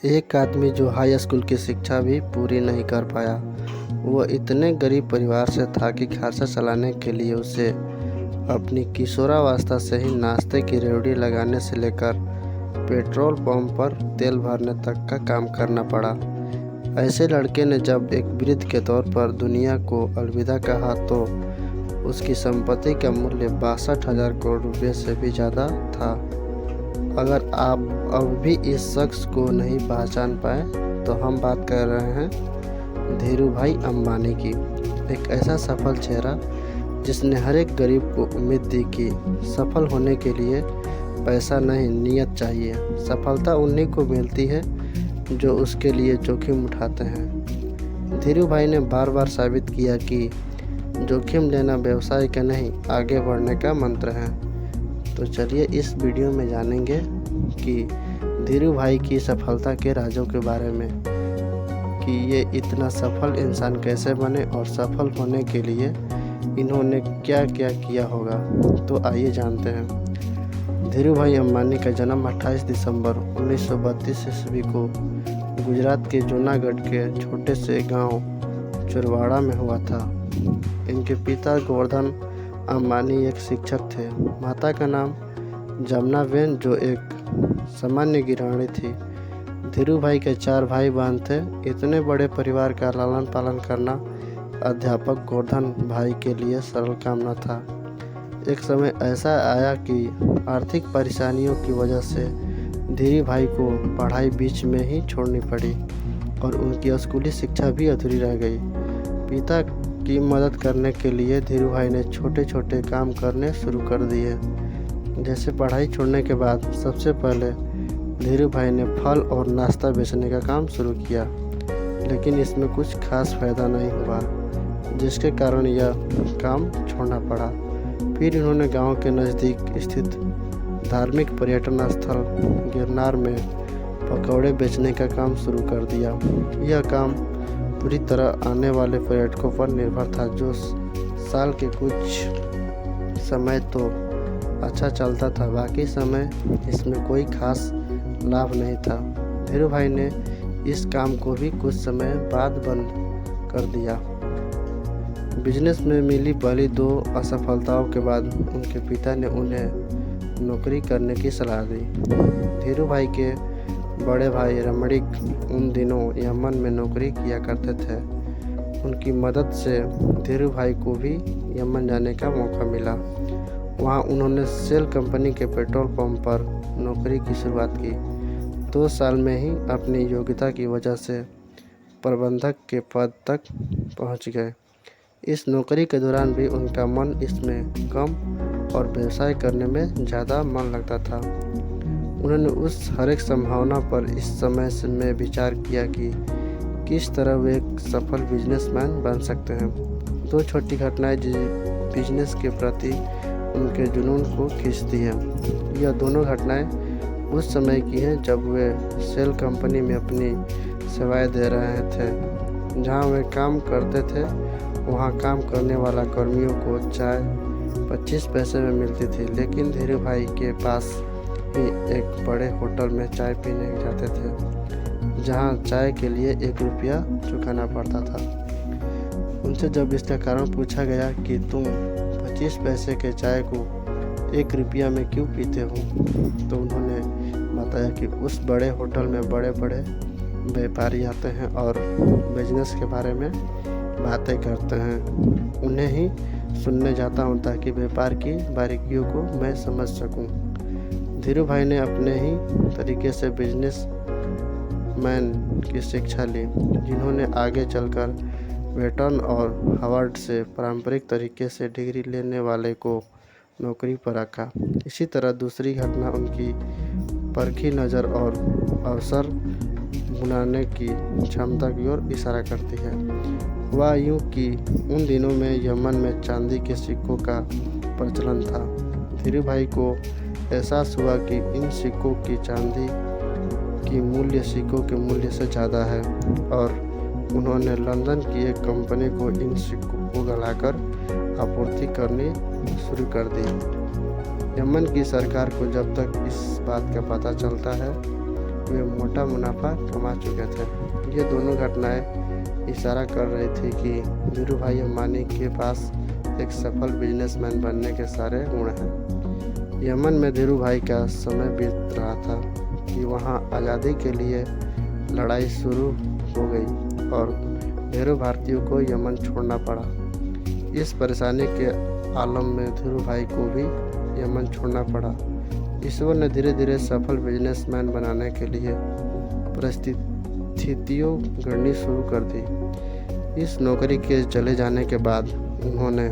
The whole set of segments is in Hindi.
एक आदमी जो हाई स्कूल की शिक्षा भी पूरी नहीं कर पाया। वह इतने गरीब परिवार से था कि खर्चा चलाने के लिए उसे अपनी किशोरावस्था से ही नाश्ते की रेवड़ी लगाने से लेकर पेट्रोल पंप पर तेल भरने तक का काम करना पड़ा। ऐसे लड़के ने जब एक वृद्ध के तौर पर दुनिया को अलविदा कहा तो उसकी संपत्ति का मूल्य 62,000 करोड़ रुपये से भी ज़्यादा था। अगर आप अब भी इस शख्स को नहीं पहचान पाए तो हम बात कर रहे हैं धीरूभाई अंबानी की। एक ऐसा सफल चेहरा जिसने हर एक गरीब को उम्मीद दी कि सफल होने के लिए पैसा नहीं, नियत चाहिए। सफलता उन्हीं को मिलती है जो उसके लिए जोखिम उठाते हैं। धीरूभाई ने बार बार साबित किया कि जोखिम लेना व्यवसाय का नहीं, आगे बढ़ने का मंत्र है। तो चलिए इस वीडियो में जानेंगे कि धीरूभाई की सफलता के राजों के बारे में, कि ये इतना सफल इंसान कैसे बने और सफल होने के लिए इन्होंने क्या क्या किया होगा। तो आइए जानते हैं। धीरूभाई अंबानी का जन्म 28 दिसंबर 1932 ईस्वी को गुजरात के जूनागढ़ के छोटे से गांव चुरवाड़ा में हुआ था। इनके पिता गोवर्धन अंबानी एक शिक्षक थे। माता का नाम जमुनाबेन जो एक सामान्य गृहिणी थी। धीरूभाई के 4 भाई बहन थे। इतने बड़े परिवार का लालन पालन करना अध्यापक गोवर्धन भाई के लिए सरल काम न था। एक समय ऐसा आया कि आर्थिक परेशानियों की वजह से धीरूभाई को पढ़ाई बीच में ही छोड़नी पड़ी और उनकी स्कूली शिक्षा भी अधूरी रह गई। पिता की मदद करने के लिए धीरूभाई ने छोटे छोटे काम करने शुरू कर दिए। जैसे पढ़ाई छोड़ने के बाद सबसे पहले धीरूभाई ने फल और नाश्ता बेचने का काम शुरू किया, लेकिन इसमें कुछ खास फायदा नहीं हुआ, जिसके कारण यह काम छोड़ना पड़ा। फिर इन्होंने गांव के नज़दीक स्थित धार्मिक पर्यटन स्थल गिरनार में पकौड़े बेचने का काम शुरू कर दिया। यह काम पूरी तरह आने वाले पर्यटकों पर निर्भर था, जो साल के कुछ समय तो अच्छा चलता था, बाकी समय इसमें कोई खास लाभ नहीं था। धीरूभाई ने इस काम को भी कुछ समय बाद बंद कर दिया। बिजनेस में मिली पहली 2 असफलताओं के बाद उनके पिता ने उन्हें नौकरी करने की सलाह दी। धीरूभाई के बड़े भाई रमणिक उन दिनों यमन में नौकरी किया करते थे। उनकी मदद से धीरूभाई को भी यमन जाने का मौका मिला। वहां उन्होंने सेल कंपनी के पेट्रोल पंप पर नौकरी की शुरुआत की। 2 साल में ही अपनी योग्यता की वजह से प्रबंधक के पद तक पहुंच गए। इस नौकरी के दौरान भी उनका मन इसमें कम और व्यवसाय करने में ज़्यादा मन लगता था। उन्होंने उस हर एक संभावना पर इस समय में विचार किया कि किस तरह वे एक सफल बिजनेसमैन बन सकते हैं। 2 छोटी घटनाएं बिजनेस के प्रति उनके जुनून को खींचती हैं। यह दोनों घटनाएं उस समय की हैं जब वे सेल कंपनी में अपनी सेवाएं दे रहे थे। जहां वे काम करते थे वहां काम करने वाला कर्मियों को चाय 25 पैसे में मिलती थी, लेकिन धीरूभाई के पास ही एक बड़े होटल में चाय पीने जाते थे, जहां चाय के लिए 1 रुपया चुकाना पड़ता था। उनसे जब इसका कारण पूछा गया कि तुम 25 पैसे के चाय को 1 रुपया में क्यों पीते हो, तो उन्होंने बताया कि उस बड़े होटल में बड़े बड़े व्यापारी आते हैं और बिजनेस के बारे में बातें करते हैं। उन्हें ही सुनने जाता हूँ ताकि व्यापार की बारीकियों को मैं समझ सकूँ। धीरूभाई ने अपने ही तरीके से बिजनेस मैन की शिक्षा ली, जिन्होंने आगे चलकर वेटन और हार्वर्ड से पारंपरिक तरीके से डिग्री लेने वाले को नौकरी पर रखा। इसी तरह दूसरी घटना उनकी परखी नज़र और अवसर बुनाने की क्षमता की ओर इशारा करती है। वह यूँ कि उन दिनों में यमन में चांदी के सिक्कों का प्रचलन था। धीरूभाई को एहसास हुआ कि इन सिक्कों की चांदी की मूल्य सिक्कों के मूल्य से ज़्यादा है और उन्होंने लंदन की एक कंपनी को इन सिक्कों को गलाकर आपूर्ति करनी शुरू कर दी। यमन की सरकार को जब तक इस बात का पता चलता है वे मोटा मुनाफा कमा चुके थे। ये दोनों घटनाएं इशारा कर रही थी कि धीरू भाई अंबानी के पास एक सफल बिजनेसमैन बनने के सारे गुण हैं। यमन में धीरू भाई का समय बीत रहा था कि वहां आज़ादी के लिए लड़ाई शुरू हो गई और ढेरों भारतीयों को यमन छोड़ना पड़ा। इस परेशानी के आलम में धीरू भाई को भी यमन छोड़ना पड़ा। ईश्वर ने धीरे धीरे सफल बिजनेसमैन बनाने के लिए परिस्थितियों गढ़नी शुरू कर दी। इस नौकरी के चले जाने के बाद उन्होंने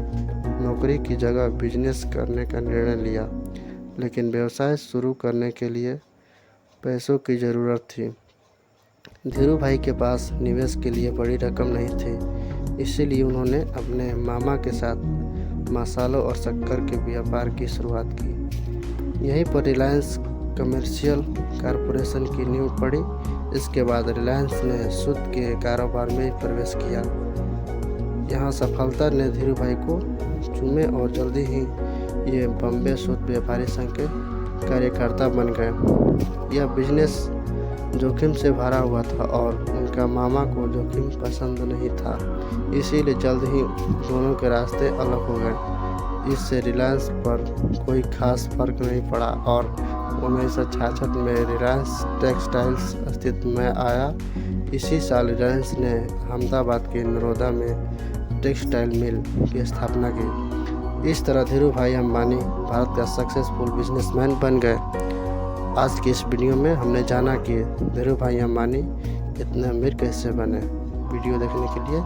नौकरी की जगह बिजनेस करने का निर्णय लिया, लेकिन व्यवसाय शुरू करने के लिए पैसों की ज़रूरत थी। धीरू भाई के पास निवेश के लिए बड़ी रकम नहीं थी, इसीलिए उन्होंने अपने मामा के साथ मसालों और शक्कर के व्यापार की शुरुआत की। यहीं पर रिलायंस कमर्शियल कॉरपोरेशन की नींव पड़ी। इसके बाद रिलायंस ने सूत के कारोबार में प्रवेश किया। यहाँ सफलता ने धीरू भाई को चूमे और जल्दी ही ये बॉम्बे सूत व्यापारी संघ के कार्यकर्ता बन गए। यह बिजनेस जोखिम से भरा हुआ था और उनका मामा को जोखिम पसंद नहीं था, इसीलिए जल्द ही दोनों के रास्ते अलग हो गए। इससे रिलायंस पर कोई खास फर्क नहीं पड़ा और 1966 में रिलायंस टेक्सटाइल्स अस्तित्व में आया। इसी साल रिलायंस ने अहमदाबाद के नरोदा में टेक्सटाइल मिल की स्थापना की। इस तरह धीरू भाई अंबानी भारत का सक्सेसफुल बिजनेसमैन बन गए। आज की इस वीडियो में हमने जाना कि धीरू भाई अंबानी इतने अमीर कैसे बने। वीडियो देखने के लिए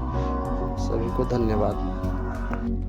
सभी को धन्यवाद।